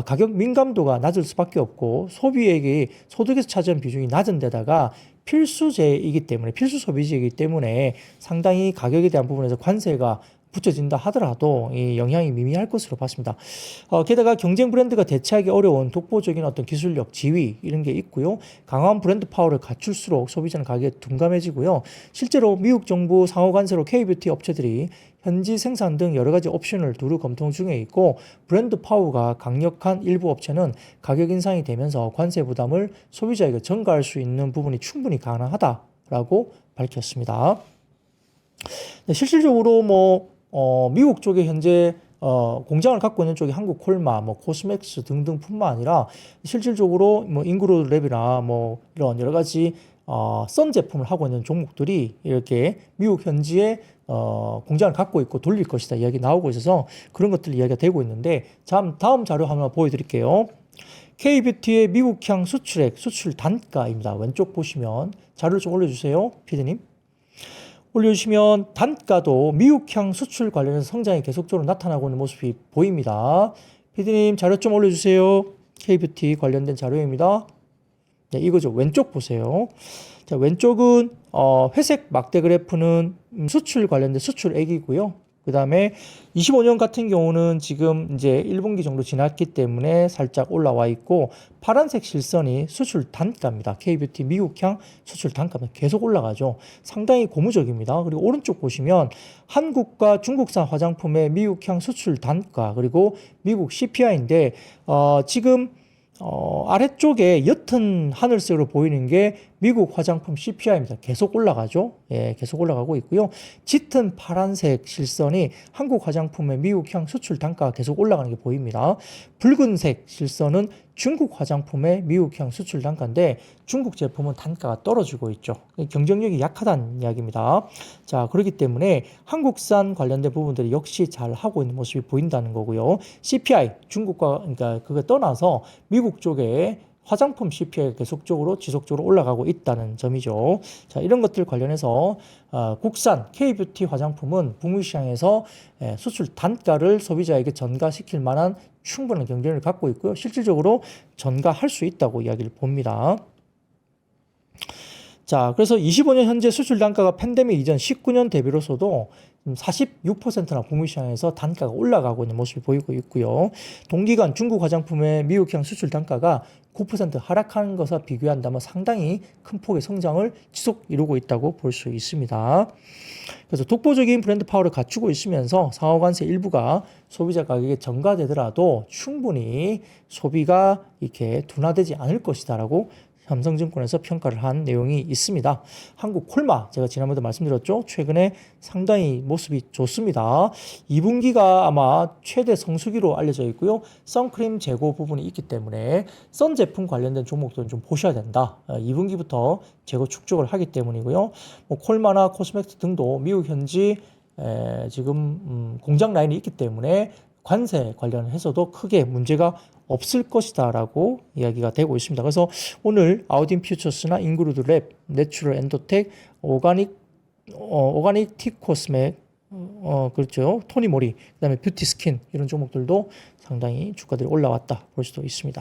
가격 민감도가 낮을 수밖에 없고 소비액이 소득에서 차지하는 비중이 낮은 데다가 필수재이기 때문에 필수 소비재이기 때문에 상당히 가격에 대한 부분에서 관세가 붙여진다 하더라도 이 영향이 미미할 것으로 봤습니다. 게다가 경쟁 브랜드가 대체하기 어려운 독보적인 어떤 기술력, 지위 이런 게 있고요. 강한 브랜드 파워를 갖출수록 소비자는 가격에 둔감해지고요. 실제로 미국 정부 상호 관세로 K뷰티 업체들이 현지 생산 등 여러 가지 옵션을 두루 검토 중에 있고 브랜드 파워가 강력한 일부 업체는 가격 인상이 되면서 관세 부담을 소비자에게 전가할 수 있는 부분이 충분히 가능하다라고 밝혔습니다. 네, 실질적으로 미국 쪽에 현재 공장을 갖고 있는 쪽이 한국 콜마, 코스맥스 등등뿐만 아니라 실질적으로 인그로랩이나 이런 여러 가지 선 제품을 하고 있는 종목들이 이렇게 미국 현지에 공장을 갖고 있고 돌릴 것이다 이야기 나오고 있어서 그런 것들 이야기가 되고 있는데 다음 자료 한번 보여드릴게요. K뷰티의 미국향 수출액, 수출 단가입니다. 왼쪽 보시면 자료를 좀 올려주세요. 피디님. 올려주시면 단가도 미국향 수출 관련해서 성장이 계속적으로 나타나고 있는 모습이 보입니다. 피디님 자료 좀 올려주세요. K뷰티 관련된 자료입니다. 네, 이거죠. 왼쪽 보세요. 자, 왼쪽은 회색 막대 그래프는 수출 관련된 수출액이고요. 그 다음에 25년 같은 경우는 지금 이제 1분기 정도 지났기 때문에 살짝 올라와 있고, 파란색 실선이 수출 단가입니다. K뷰티 미국향 수출 단가입니다. 계속 올라가죠. 상당히 고무적입니다. 그리고 오른쪽 보시면 한국과 중국산 화장품의 미국향 수출 단가, 그리고 미국 CPI인데, 지금 아래쪽에 옅은 하늘색으로 보이는 게 미국 화장품 CPI입니다. 계속 올라가죠. 예, 계속 올라가고 있고요. 짙은 파란색 실선이 한국 화장품의 미국향 수출 단가가 계속 올라가는 게 보입니다. 붉은색 실선은 중국 화장품의 미국향 수출 단가인데, 중국 제품은 단가가 떨어지고 있죠. 경쟁력이 약하다는 이야기입니다. 자, 그렇기 때문에 한국산 관련된 부분들이 역시 잘 하고 있는 모습이 보인다는 거고요. CPI, 중국과, 그러니까 그거 떠나서 미국 쪽에 화장품 CPI가 계속적으로 지속적으로 올라가고 있다는 점이죠. 자, 이런 것들 관련해서 국산 K뷰티 화장품은 북미 시장에서 수출 단가를 소비자에게 전가시킬 만한 충분한 경쟁력을 갖고 있고요. 실질적으로 전가할 수 있다고 이야기를 봅니다. 자, 그래서 25년 현재 수출 단가가 팬데믹 이전 19년 대비로서도 46%나 북미 시장에서 단가가 올라가고 있는 모습이 보이고 있고요. 동기간 중국 화장품의 미국향 수출 단가가 9% 하락하는 것과 비교한다면 상당히 큰 폭의 성장을 지속 이루고 있다고 볼 수 있습니다. 그래서 독보적인 브랜드 파워를 갖추고 있으면서 상하관세 일부가 소비자 가격에 전가되더라도 충분히 소비가 이렇게 둔화되지 않을 것이다라고 삼성증권에서 평가를 한 내용이 있습니다. 한국 콜마, 제가 지난번에도 말씀드렸죠. 최근에 상당히 모습이 좋습니다. 2분기가 아마 최대 성수기로 알려져 있고요. 선크림 재고 부분이 있기 때문에 선 제품 관련된 종목들은 좀 보셔야 된다. 2분기부터 재고 축적을 하기 때문이고요. 콜마나 코스메틱 등도 미국 현지 지금 공장 라인이 있기 때문에 관세 관련해서도 크게 문제가 없을 것이다 라고 이야기가 되고 있습니다. 그래서 오늘 아우딘 퓨처스나 인그루드 랩, 내추럴 엔도텍, 오가닉 티코스메, 그렇죠. 토니모리, 그 다음에 뷰티 스킨 이런 종목들도 상당히 주가들이 올라왔다 볼 수도 있습니다.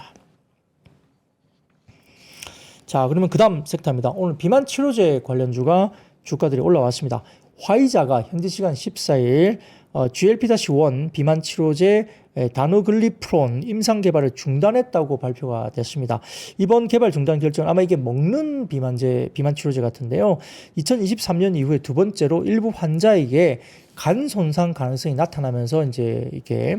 자, 그러면 그 다음 섹터입니다. 오늘 비만 치료제 관련주가 주가들이 올라왔습니다. 화이자가 현지 시간 14일 GLP-1 비만 치료제 다누글리프론 임상 개발을 중단했다고 발표가 됐습니다. 이번 개발 중단 결정은 아마 이게 먹는 비만 치료제 같은데요. 2023년 이후에 두 번째로 일부 환자에게 간 손상 가능성이 나타나면서 이제 이게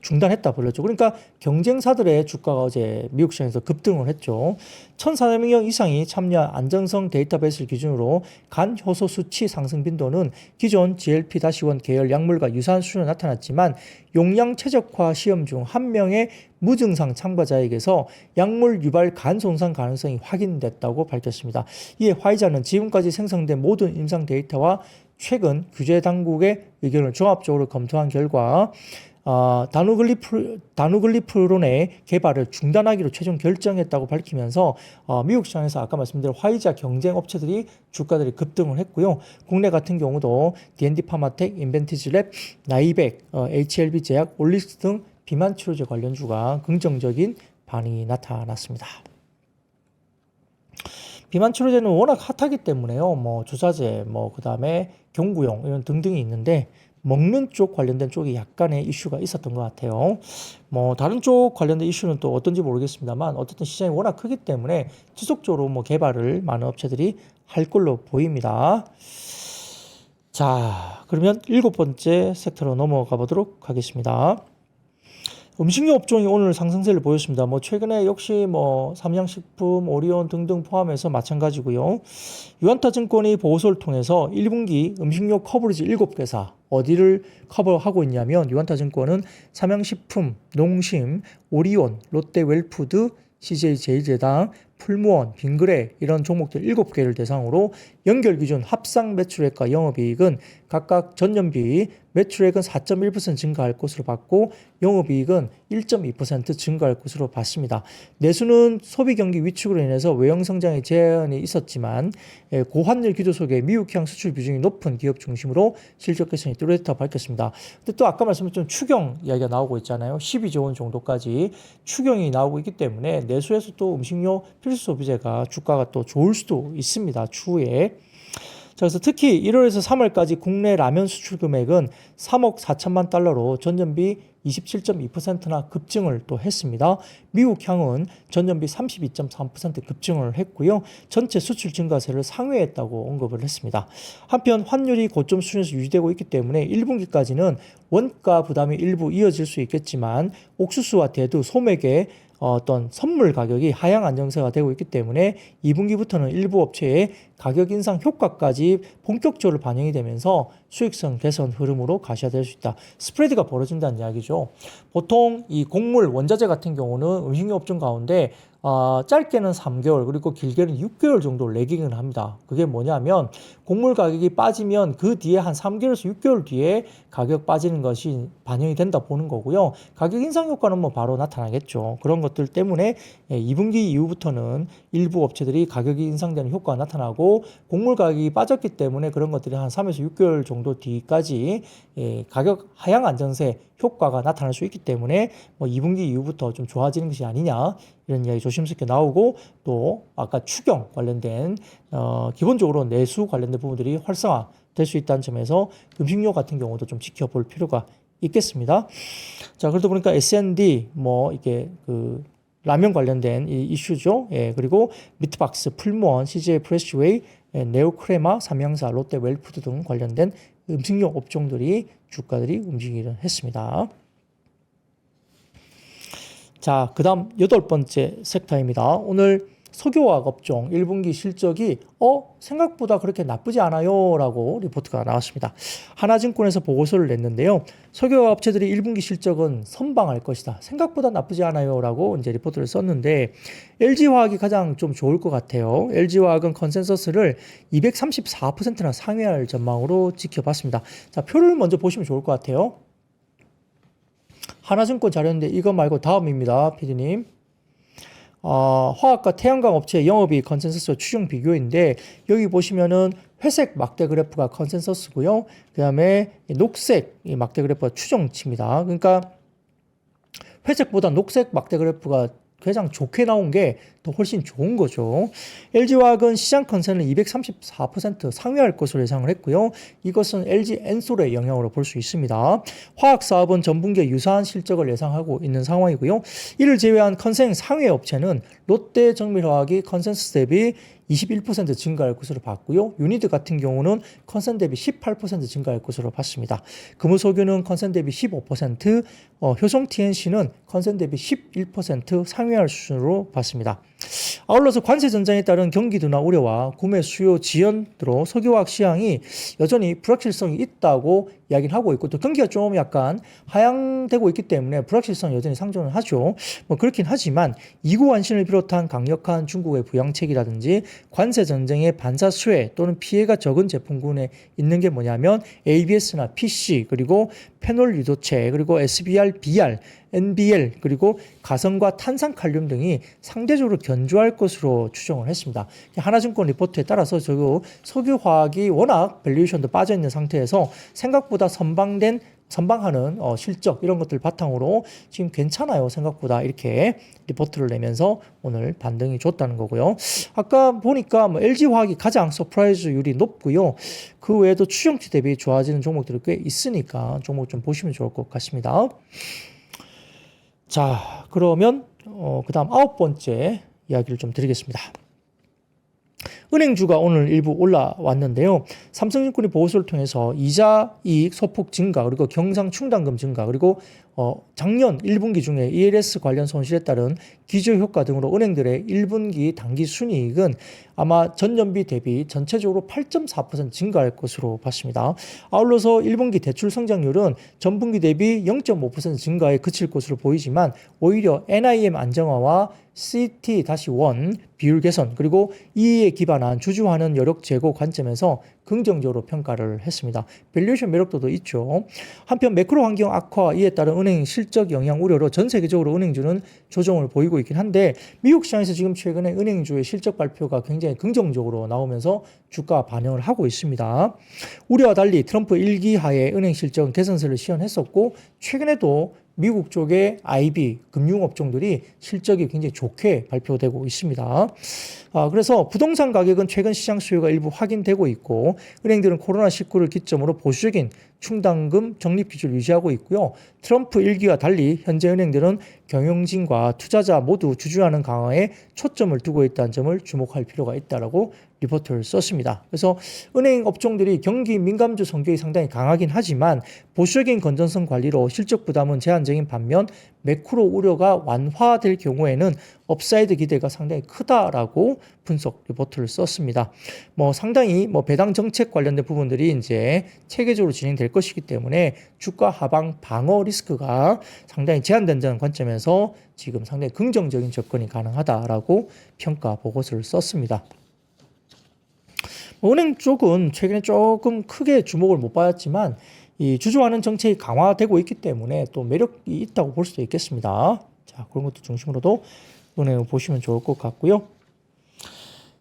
중단했다 불렸죠. 그러니까 경쟁사들의 주가가 어제 미국 시장에서 급등을 했죠. 1,400명 이상이 참여한 안정성 데이터베이스를 기준으로 간 효소 수치 상승 빈도는 기존 GLP-1 계열 약물과 유사한 수준으로 나타났지만 용량 최적화 시험 중 한 명의 무증상 참가자에게서 약물 유발 간 손상 가능성이 확인됐다고 밝혔습니다. 이에 화이자는 지금까지 생성된 모든 임상 데이터와 최근 규제 당국의 의견을 종합적으로 검토한 결과 다누글리프론의 개발을 중단하기로 최종 결정했다고 밝히면서 미국 시장에서 아까 말씀드린 화이자 경쟁 업체들이 주가들이 급등을 했고요. 국내 같은 경우도 D&D 파마텍, 인벤티지랩, 나이백, HLB 제약, 올릭스 등 비만 치료제 관련주가 긍정적인 반응이 나타났습니다. 비만 치료제는 워낙 핫하기 때문에요. 뭐 주사제, 뭐 그다음에 경구용 이런 등등이 있는데 먹는 쪽 관련된 쪽이 약간의 이슈가 있었던 것 같아요. 뭐 다른 쪽 관련된 이슈는 또 어떤지 모르겠습니다만 어쨌든 시장이 워낙 크기 때문에 지속적으로 뭐 개발을 많은 업체들이 할 걸로 보입니다. 자, 그러면 7번째 섹터로 넘어가 보도록 하겠습니다. 음식료 업종이 오늘 상승세를 보였습니다. 뭐 최근에 역시 뭐 삼양식품, 오리온 등등 포함해서 마찬가지고요. 유안타증권이 보고서를 통해서 1분기 음식료 커버리지 7개사 어디를 커버하고 있냐면 유안타증권은 삼양식품, 농심, 오리온, 롯데웰푸드, CJ제일제당, 풀무원, 빙그레 이런 종목들 7개를 대상으로 연결 기준 합상 매출액과 영업이익은 각각 전년비 매출액은 4.1% 증가할 것으로 봤고 영업이익은 1.2% 증가할 것으로 봤습니다. 내수는 소비 경기 위축으로 인해서 외형 성장에 제한이 있었지만 고환율 기조 속에 미국향 수출 비중이 높은 기업 중심으로 실적 개선이 뚜렷하다고 밝혔습니다. 근데 또 아까 말씀드렸던 추경 이야기가 나오고 있잖아요. 12조 원 정도까지 추경이 나오고 있기 때문에 내수에서 또 음식료 필수 소비재가 주가가 또 좋을 수도 있습니다. 추후에. 자, 그래서 특히 1월에서 3월까지 국내 라면 수출 금액은 3억 4천만 달러로 전년비 27.2%나 급증을 또 했습니다. 미국 향은 전년비 32.3% 급증을 했고요. 전체 수출 증가세를 상회했다고 언급을 했습니다. 한편 환율이 고점 수준에서 유지되고 있기 때문에 1분기까지는 원가 부담이 일부 이어질 수 있겠지만 옥수수와 대두, 소맥의 어떤 선물 가격이 하향 안정세가 되고 있기 때문에 2분기부터는 일부 업체의 가격 인상 효과까지 본격적으로 반영이 되면서 수익성 개선 흐름으로 가셔야될 수 있다. 스프레드가 벌어진다는 이야기죠. 보통 이 곡물, 원자재 같은 경우는 음식료 업종 가운데 짧게는 3개월 그리고 길게는 6개월 정도 레깅을 합니다. 그게 뭐냐면 곡물 가격이 빠지면 그 뒤에 한 3개월에서 6개월 뒤에 가격 빠지는 것이 반영이 된다 보는 거고요. 가격 인상 효과는 뭐 바로 나타나겠죠. 그런 것들 때문에 2분기 이후부터는 일부 업체들이 가격이 인상되는 효과가 나타나고 곡물 가격이 빠졌기 때문에 그런 것들이 한 3에서 6개월 정도 뒤까지 가격 하향 안정세 효과가 나타날 수 있기 때문에 뭐 2분기 이후부터 좀 좋아지는 것이 아니냐 이런 이야기 조심스럽게 나오고 또 아까 추경 관련된 기본적으로 내수 관련된 부분들이 활성화될 수 있다는 점에서 음식료 같은 경우도 좀 지켜볼 필요가 있겠습니다. 자, 그러다 보니까 S&D 뭐 이게 그 라면 관련된 이 이슈죠. 예, 그리고 미트박스, 풀무원, CJ 프레시웨이, 네오크레마, 삼양사, 롯데 웰푸드 등 관련된 음식료 업종들이 주가들이 움직이긴 했습니다. 자, 그 다음 8번째 섹터입니다. 오늘 석유화학 업종 1분기 실적이 생각보다 그렇게 나쁘지 않아요 라고 리포트가 나왔습니다. 하나증권에서 보고서를 냈는데요. 석유화학 업체들이 1분기 실적은 선방할 것이다. 생각보다 나쁘지 않아요 라고 이제 리포트를 썼는데 LG화학이 가장 좀 좋을 것 같아요. LG화학은 컨센서스를 234%나 상회할 전망으로 지켜봤습니다. 자, 표를 먼저 보시면 좋을 것 같아요. 하나증권 자료인데 이거 말고 다음입니다. PD님. 화학과 태양광 업체의 영업이익 컨센서스 추정 비교인데 여기 보시면은 회색 막대 그래프가 컨센서스고요. 그 다음에 녹색 막대 그래프가 추정치입니다. 그러니까 회색보다 녹색 막대 그래프가 가장 좋게 나온 게 더 훨씬 좋은 거죠. LG화학은 시장 컨센을 234% 상회할 것으로 예상을 했고요. 이것은 LG 엔솔의 영향으로 볼 수 있습니다. 화학 사업은 전분기에 유사한 실적을 예상하고 있는 상황이고요. 이를 제외한 컨센 상회 업체는 롯데 정밀화학이 컨센서스 대비 21% 증가할 것으로 봤고요. 유니드 같은 경우는 컨센 대비 18% 증가할 것으로 봤습니다. 금호석유는 컨센 대비 15%, 효성 TNC는 컨센 대비 11% 상회할 수준으로 봤습니다. 아울러서 관세 전장에 따른 경기 둔화 우려와 구매 수요 지연으로 석유화학 시장이 여전히 불확실성이 있다고 이야기를 하고 있고 또 경기가 좀 약간 하향되고 있기 때문에 불확실성 여전히 상존을 하죠. 뭐 그렇긴 하지만 이구완신을 비롯한 강력한 중국의 부양책이라든지 관세 전쟁의 반사 수혜 또는 피해가 적은 제품군에 있는 게 뭐냐면 ABS나 PC 그리고 페놀 유도체 그리고 SBR, BR, NBL 그리고 가성과 탄산칼륨 등이 상대적으로 견조할 것으로 추정을 했습니다. 하나증권 리포트에 따라서 석유화학이 워낙 밸류에이션도 빠져있는 상태에서 생각보다 선방하는 실적 이런 것들 바탕으로 지금 괜찮아요 생각보다 이렇게 리포트를 내면서 오늘 반등이 좋다는 거고요. 아까 보니까 LG화학이 가장 서프라이즈율이 높고요. 그 외에도 추정치 대비 좋아지는 종목들이 꽤 있으니까 종목 좀 보시면 좋을 것 같습니다. 자, 그러면 그 다음 9번째 이야기를 좀 드리겠습니다. 은행주가 오늘 일부 올라왔는데요. 삼성증권이 보고서를 통해서 이자 이익 소폭 증가 그리고 경상 충당금 증가 그리고 작년 1분기 중에 ELS 관련 손실에 따른 기저효과 등으로 은행들의 1분기 당기 순이익은 아마 전년비 대비 전체적으로 8.4% 증가할 것으로 봤습니다. 아울러서 1분기 대출 성장률은 전분기 대비 0.5% 증가에 그칠 것으로 보이지만 오히려 NIM 안정화와 CT-1 비율 개선 그리고 이에 기반한 주주환원 여력 제고 관점에서 긍정적으로 평가를 했습니다. 밸류에이션 매력도도 있죠. 한편 매크로 환경 악화 이에 따른 은행 실적 영향 우려로 전 세계적으로 은행주는 조정을 보이고 있긴 한데 미국 시장에서 지금 최근에 은행주의 실적 발표가 굉장히 긍정적으로 나오면서 주가 반영을 하고 있습니다. 우려와 달리 트럼프 1기 하에 은행 실적은 개선세를 시현했었고 최근에도 미국 쪽의 IB 금융업종들이 실적이 굉장히 좋게 발표되고 있습니다. 그래서 부동산 가격은 최근 시장 수요가 일부 확인되고 있고 은행들은 코로나19를 기점으로 보수적인 충당금 적립 기조를 유지하고 있고요. 트럼프 1기와 달리 현재 은행들은 경영진과 투자자 모두 주주하는 강화에 초점을 두고 있다는 점을 주목할 필요가 있다라고 리포트를 썼습니다. 그래서 은행 업종들이 경기 민감주 성격이 상당히 강하긴 하지만 보수적인 건전성 관리로 실적 부담은 제한적인 반면 매크로 우려가 완화될 경우에는 업사이드 기대가 상당히 크다라고 분석 리포트를 썼습니다. 상당히 배당 정책 관련된 부분들이 이제 체계적으로 진행될 것이기 때문에 주가 하방 방어 리스크가 상당히 제한된다는 관점에서 지금 상당히 긍정적인 접근이 가능하다라고 평가 보고서를 썼습니다. 은행 쪽은 최근에 조금 크게 주목을 못 받았지만 이 주주하는 정책이 강화되고 있기 때문에 또 매력이 있다고 볼 수도 있겠습니다. 자, 그런 것도 중심으로도 은행을 보시면 좋을 것 같고요.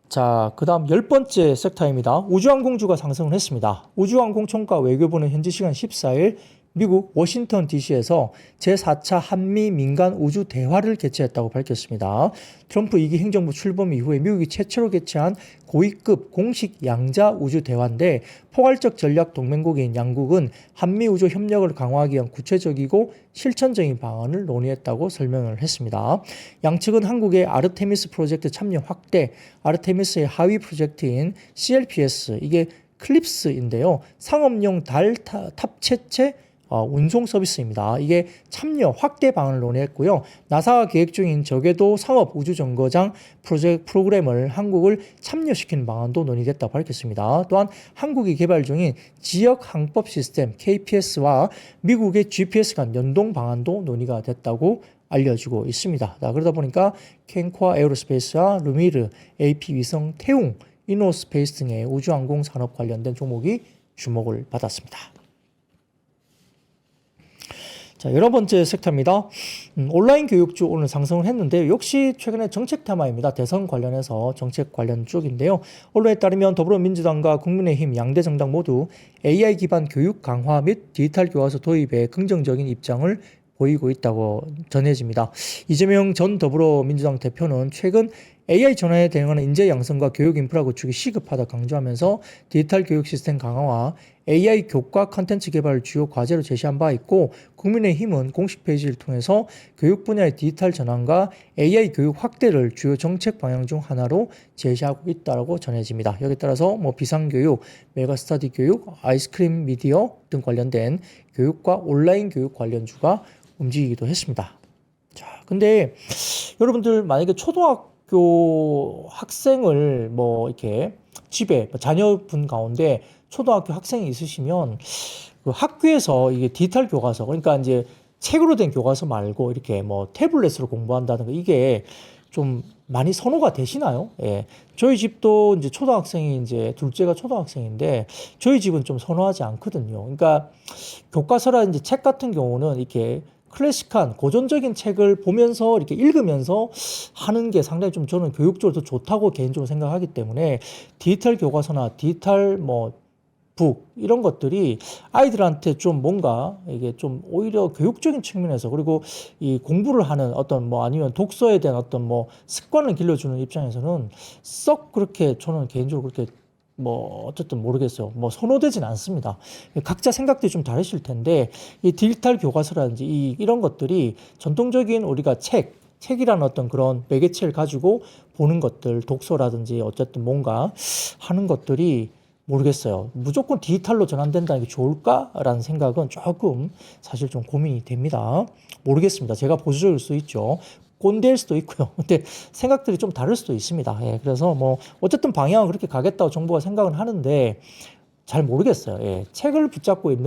자, 그 다음 10번째 섹터입니다. 우주항공주가 상승을 했습니다. 우주항공총과 외교부는 현지 시간 14일 미국 워싱턴 DC에서 제4차 한미 민간 우주 대화를 개최했다고 밝혔습니다. 트럼프 2기 행정부 출범 이후에 미국이 최초로 개최한 고위급 공식 양자 우주 대화인데 포괄적 전략 동맹국인 양국은 한미 우주 협력을 강화하기 위한 구체적이고 실천적인 방안을 논의했다고 설명을 했습니다. 양측은 한국의 아르테미스 프로젝트 참여 확대, 아르테미스의 하위 프로젝트인 CLPS, 이게 클립스인데요. 상업용 달 탑재체 운송 서비스입니다. 이게 참여 확대 방안을 논의했고요. 나사가 계획 중인 저궤도 상업 우주정거장 프로그램을 한국을 참여시키는 방안도 논의됐다고 밝혔습니다. 또한 한국이 개발 중인 지역 항법 시스템 KPS와 미국의 GPS 간 연동 방안도 논의가 됐다고 알려지고 있습니다. 그러다 보니까 캔코아 에어로스페이스와 루미르, AP 위성 태웅, 이노스페이스 등의 우주항공 산업 관련된 종목이 주목을 받았습니다. 자, 11번째 섹터입니다. 온라인 교육주 오늘 상승을 했는데 역시 최근에 정책 테마입니다. 대선 관련해서 정책 관련 쪽인데요. 언론에 따르면 더불어민주당과 국민의힘 양대 정당 모두 AI 기반 교육 강화 및 디지털 교과서 도입에 긍정적인 입장을 보이고 있다고 전해집니다. 이재명 전 더불어민주당 대표는 최근 AI 전환에 대응하는 인재 양성과 교육 인프라 구축이 시급하다 강조하면서 디지털 교육 시스템 강화와 AI 교과 콘텐츠 개발을 주요 과제로 제시한 바 있고 국민의힘은 공식 페이지를 통해서 교육 분야의 디지털 전환과 AI 교육 확대를 주요 정책 방향 중 하나로 제시하고 있다고 전해집니다. 여기에 따라서 비상교육, 메가스터디 교육, 아이스크림 미디어 등 관련된 교육과 온라인 교육 관련주가 움직이기도 했습니다. 자, 근데 여러분들 만약에 초등학교 학생을 이렇게 집에 자녀분 가운데 초등학교 학생이 있으시면 그 학교에서 이게 디지털 교과서, 그러니까 이제 책으로 된 교과서 말고 이렇게 태블릿으로 공부한다든가 이게 좀 많이 선호가 되시나요? 예. 저희 집도 이제 초등학생이 이제 둘째가 초등학생인데 저희 집은 좀 선호하지 않거든요. 그러니까 교과서라 이제 책 같은 경우는 이렇게 클래식한 고전적인 책을 보면서 이렇게 읽으면서 하는 게 상당히 좀 저는 교육적으로 더 좋다고 개인적으로 생각하기 때문에 디지털 교과서나 디지털 북 이런 것들이 아이들한테 좀 뭔가 이게 좀 오히려 교육적인 측면에서 그리고 이 공부를 하는 어떤 아니면 독서에 대한 어떤 습관을 길러주는 입장에서는 썩 그렇게 저는 개인적으로 그렇게 어쨌든 모르겠어요. 선호되진 않습니다. 각자 생각들이 좀 다르실 텐데 이 디지털 교과서라든지 이런 것들이 전통적인 우리가 책이라는 어떤 그런 매개체를 가지고 보는 것들, 독서라든지 어쨌든 뭔가 하는 것들이 모르겠어요. 무조건 디지털로 전환된다는 게 좋을까라는 생각은 조금 사실 좀 고민이 됩니다. 모르겠습니다. 제가 보수적일 수도 있죠. 꼰대일 수도 있고요. 근데 생각들이 좀 다를 수도 있습니다. 예, 그래서 어쨌든 방향은 그렇게 가겠다고 정부가 생각은 하는데 잘 모르겠어요. 예, 책을 붙잡고 있는